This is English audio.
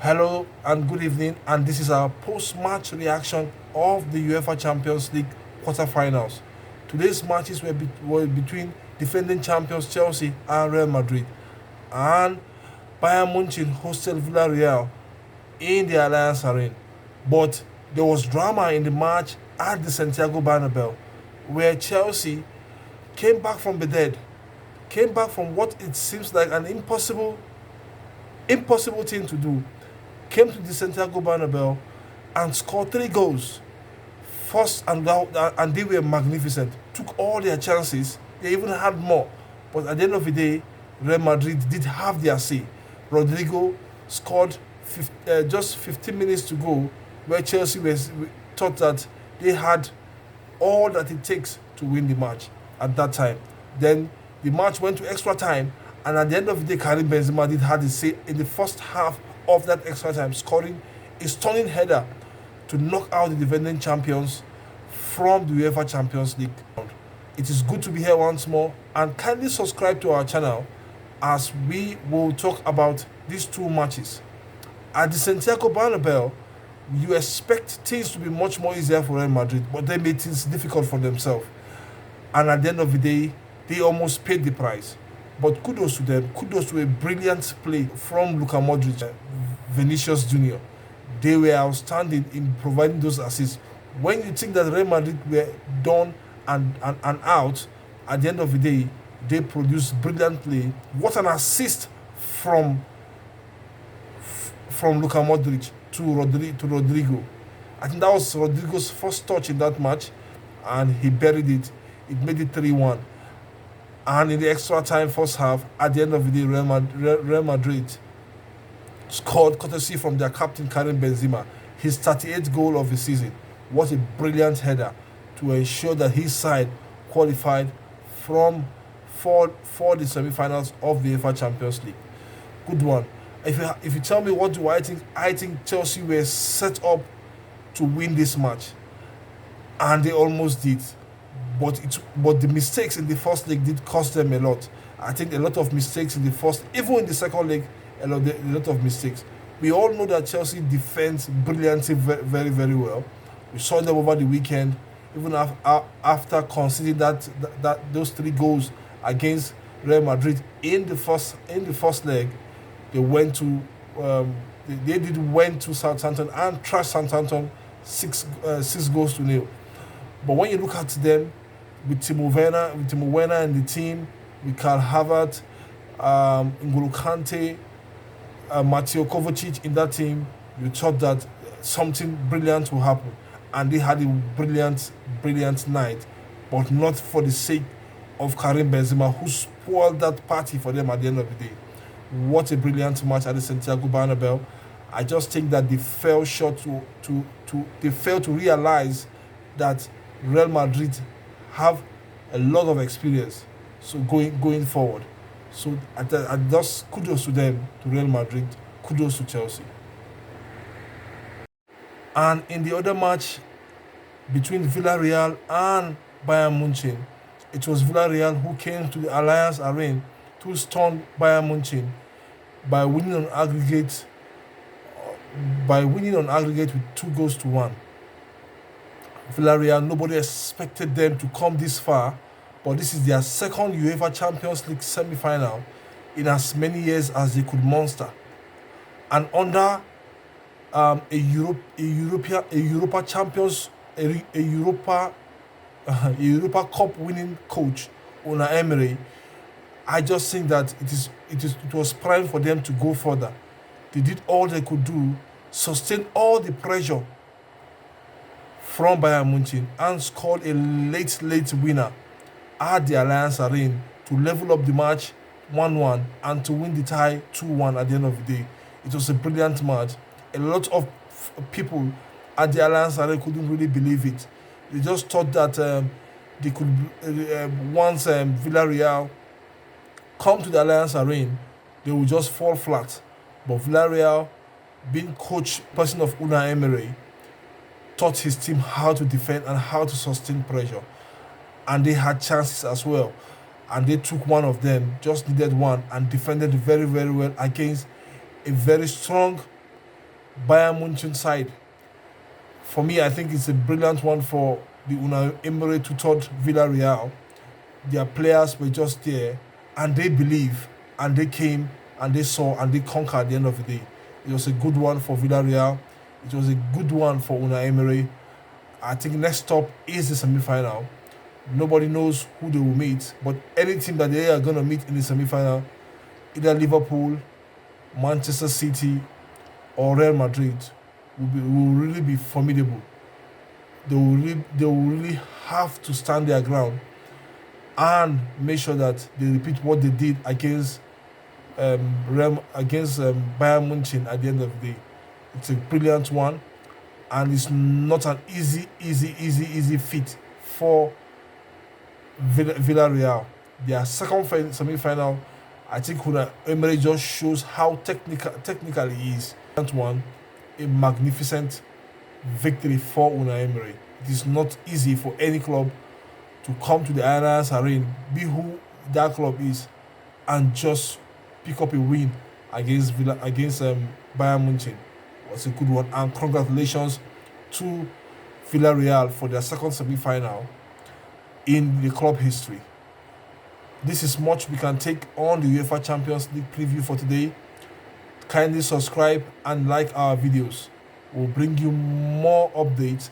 Hello and good evening, and this is our post-match reaction of the UEFA Champions League quarterfinals. Today's matches were between defending champions Chelsea and Real Madrid, and Bayern Munich hosted Villarreal in the Allianz Arena. But there was drama in the match at the Santiago Bernabeu, where Chelsea came back from the dead, came back from what it seems like an impossible thing to do, came to the Santiago Bernabeu and scored 3 goals. First and they were magnificent. Took all their chances. They even had more. But at the end of the day, Real Madrid did have their say. Rodrigo scored just 15 minutes to go, where Chelsea thought that they had all that it takes to win the match at that time. Then the match went to extra time, and at the end of the day, Karim Benzema did have the say in the first half of that extra time, scoring a stunning header to knock out the defending champions from the UEFA Champions League. It is good to be here once more, and kindly subscribe to our channel as we will talk about these two matches. At the Santiago Bernabeu, you expect things to be much more easier for Real Madrid, but they made things difficult for themselves. And at the end of the day, they almost paid the price. But kudos to them, kudos to a brilliant play from Luka Modric, Vinicius Junior. They were outstanding in providing those assists. When you think that Real Madrid were done and out, at the end of the day, they produced brilliant play. What an assist from Luka Modric to Rodrigo. I think that was Rodrigo's first touch in that match, and he buried it. It made it 3-1. And in the extra time first half, at the end of the day, Real Madrid scored courtesy from their captain Karim Benzema, his 38th goal of the season. What a brilliant header to ensure that his side qualified for the semi-finals of the UEFA Champions League. Good one. If you tell me what do I think Chelsea were set up to win this match, and they almost did. But the mistakes in the first leg did cost them a lot. I think a lot of mistakes in the first, even in the second leg, a lot of mistakes. We all know that Chelsea defends brilliantly, very, very well. We saw them over the weekend, even after conceding those 3 goals against Real Madrid in the first leg. They went to Southampton and trashed Southampton 6-0. But when you look at them, with Timo Werner and the team, with Karl Havertz, N'Golo Kante, Mateo Kovacic in that team, you thought that something brilliant will happen. And they had a brilliant night, but not for the sake of Karim Benzema, who spoiled that party for them at the end of the day. What a brilliant match at the Santiago Bernabeu. I just think that they fell short they failed to realize that Real Madrid have a lot of experience, so going forward. So I just kudos to them, to Real Madrid, kudos to Chelsea. And in the other match between Villarreal and Bayern Munich, it was Villarreal who came to the Allianz Arena to stun Bayern Munich by winning on aggregate with 2-1. Villarreal, nobody expected them to come this far, but this is their second UEFA Champions League semi-final in as many years as they could muster. And under a Europa Cup winning coach, Unai Emery, I just think that it was prime for them to go further. They did all they could do, sustain all the pressure from Bayern Munich, and scored a late winner at the Allianz Arena to level up the match 1-1 and to win the tie 2-1 at the end of the day. It was a brilliant match. A lot of people at the Allianz Arena couldn't really believe it. They just thought that they could, once Villarreal come to the Allianz Arena, they would just fall flat. But Villarreal, being person of Unai Emery, taught his team how to defend and how to sustain pressure. And they had chances as well. And they took one of them, just needed one, and defended very, very well against a very strong Bayern Munich side. For me, I think it's a brilliant one for the Unai Emery tutored Villarreal. Their players were just there, and they believe, and they came, and they saw, and they conquered at the end of the day. It was a good one for Villarreal. It was a good one for Unai Emery. I think next stop is the semi-final. Nobody knows who they will meet, but any team that they are going to meet in the semi-final, either Liverpool, Manchester City, or Real Madrid, will really be formidable. They will really have to stand their ground and make sure that they repeat what they did against Bayern Munich at the end of the day. It's a brilliant one, and it's not an easy feat for Villarreal. Their second semi-final, I think Emery just shows how technically he is. That one, a magnificent victory for Unai Emery. It is not easy for any club to come to the Allianz Arena, be who that club is, and just pick up a win against Bayern Munich. Was a good one, and congratulations to Villarreal for their second semi-final in the club history. This is much we can take on the UEFA Champions League preview for today. Kindly subscribe and like our videos. We'll bring you more updates